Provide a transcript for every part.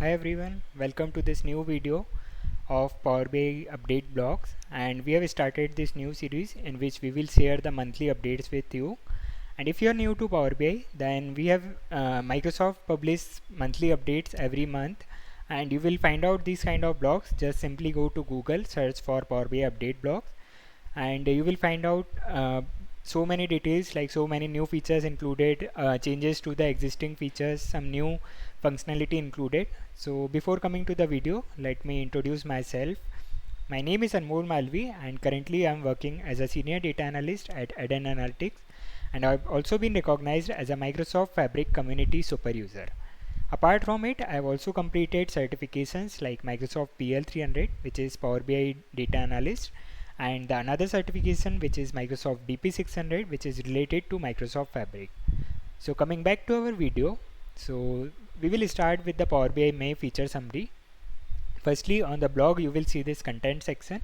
Hi everyone, welcome to this new video of Power BI update blogs, and we have started this new series in which we will share the monthly updates with you. And if you are new to Power BI, then we have Microsoft publish monthly updates every month, and you will find out these kind of blogs. Just simply go to Google, search for Power BI update blogs, and you will find out so many details, like so many new features included, changes to the existing features, some new functionality included. So before coming to the video, let me introduce myself. My name is Anmol Malvi, and currently I am working as a senior data analyst at Addend Analytics, and I've also been recognized as a Microsoft Fabric community super user. Apart from it, I have also completed certifications like Microsoft PL 300, which is Power BI Data Analyst, and the another certification which is Microsoft DP 600, which is related to Microsoft Fabric. So coming back to our video, so we will start with the Power BI May feature summary. Firstly, on the blog you will see this content section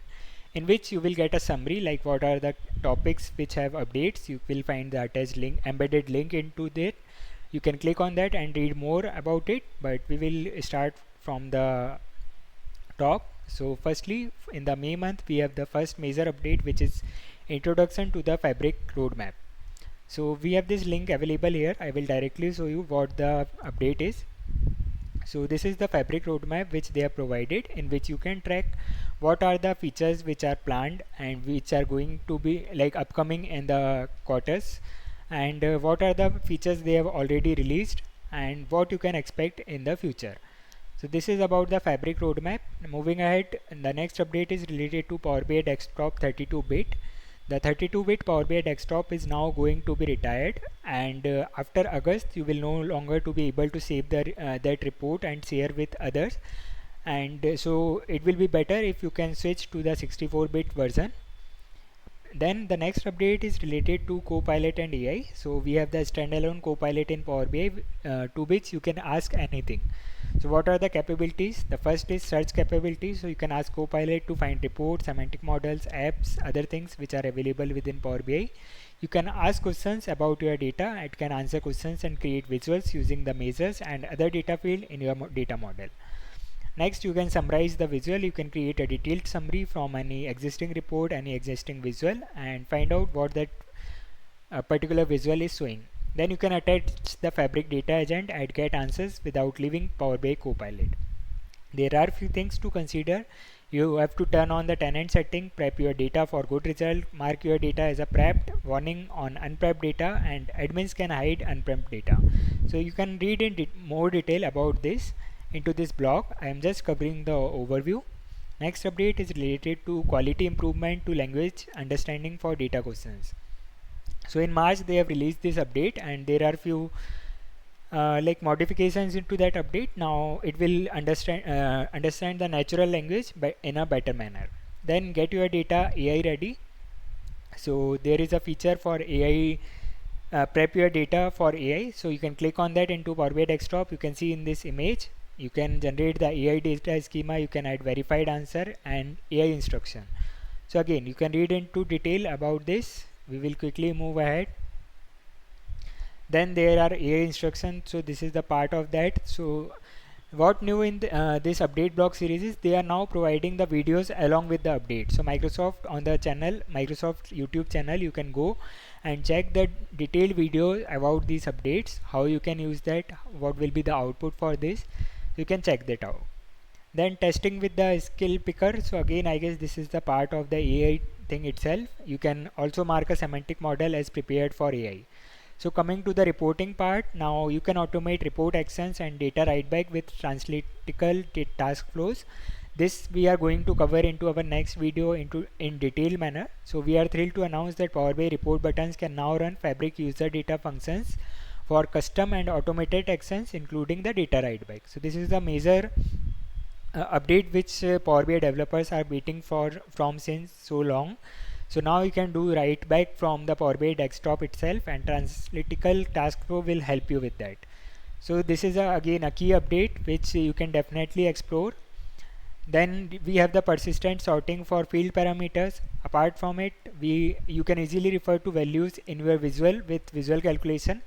in which you will get a summary like what are the topics which have updates. You will find the attached link, embedded link into that. You can click on that and read more about it, but we will start from the top. So firstly, in the May month we have the first major update, which is introduction to the Fabric roadmap. So we have this link available here. I will directly show you what the update is. So this is the Fabric roadmap which they have provided, in which you can track what are the features which are planned and which are going to be like upcoming in the quarters, and what are the features they have already released and what you can expect in the future. So this is about the Fabric roadmap. Moving ahead, the next update is related to Power BI Desktop 32-bit. The 32-bit Power BI Desktop is now going to be retired, and after August you will no longer to be able to save that report and share with others, and so it will be better if you can switch to the 64-bit version. Then the next update is related to Copilot and AI. So we have the standalone Copilot in Power BI, to which you can ask anything. So what are the capabilities? The first is search capability. So you can ask Copilot to find reports, semantic models, apps, other things which are available within Power BI. You can ask questions about your data. It can answer questions and create visuals using the measures and other data field in your data model. Next, you can summarize the visual. You can create a detailed summary from any existing report, any existing visual, and find out what that particular visual is showing. Then you can attach the Fabric data agent and get answers without leaving Power BI Copilot. There are few things to consider. You have to turn on the tenant setting, prep your data for good result, mark your data as a prepped, warning on unprepped data, and admins can hide unprepped data. So you can read in more detail about this into this blog. I am just covering the overview. Next update is related to quality improvement to language understanding for data questions. So in March they have released this update, and there are few like modifications into that update. Now it will understand the natural language in a better manner. Then get your data AI ready. So there is a feature for AI, prep your data for AI. So you can click on that into Power BI Desktop. You can see in this image you can generate the AI data schema, you can add verified answer and AI instruction. So again, you can read into detail about this. We will quickly move ahead. Then there are AI instructions. So this is the part of that. So what new in this update blog series is they are now providing the videos along with the update. So Microsoft on the channel, Microsoft YouTube channel, you can go and check the detailed video about these updates, how you can use that, what will be the output for this. You can check that out. Then testing with the skill picker. So again, I guess this is the part of the AI thing itself. You can also mark a semantic model as prepared for AI. So coming to the reporting part, now you can automate report actions and data write back with translytical task flows. This we are going to cover into our next video in detailed manner. So we are thrilled to announce that Power BI report buttons can now run Fabric user data functions for custom and automated actions, including the data write back. So this is the major update which Power BI developers are waiting for from since so long. So now you can do write back from the Power BI desktop itself, and translytical task flow will help you with that. So this is again a key update which you can definitely explore. Then we have the persistent sorting for field parameters. Apart from it, you can easily refer to values in your visual with visual calculation.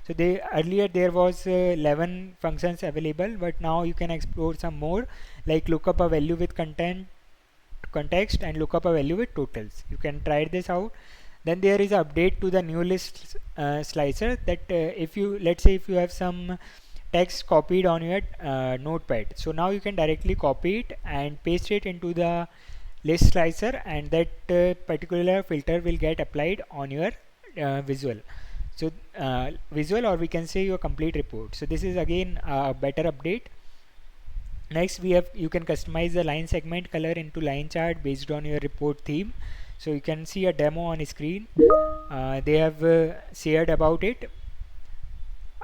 So earlier there was 11 functions available, but now you can explore some more, like look up a value with context and look up a value with totals. You can try this out. Then there is update to the new list slicer, that if you, let's say if you have some text copied on your notepad, so now you can directly copy it and paste it into the list slicer, and that particular filter will get applied on your visual. So visual, or we can say your complete report. So this is again a better update. Next we have, you can customize the line segment color into line chart based on your report theme. So you can see a demo on screen. They have shared about it.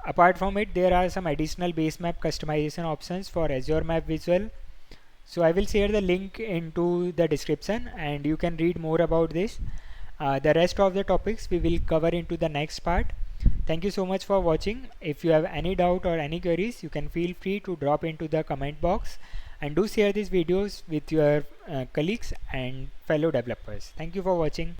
Apart from it, there are some additional base map customization options for Azure Map Visual. So I will share the link into the description and you can read more about this. The rest of the topics we will cover into the next part. Thank you so much for watching. If you have any doubt or any queries, you can feel free to drop into the comment box, and do share these videos with your colleagues and fellow developers. Thank you for watching.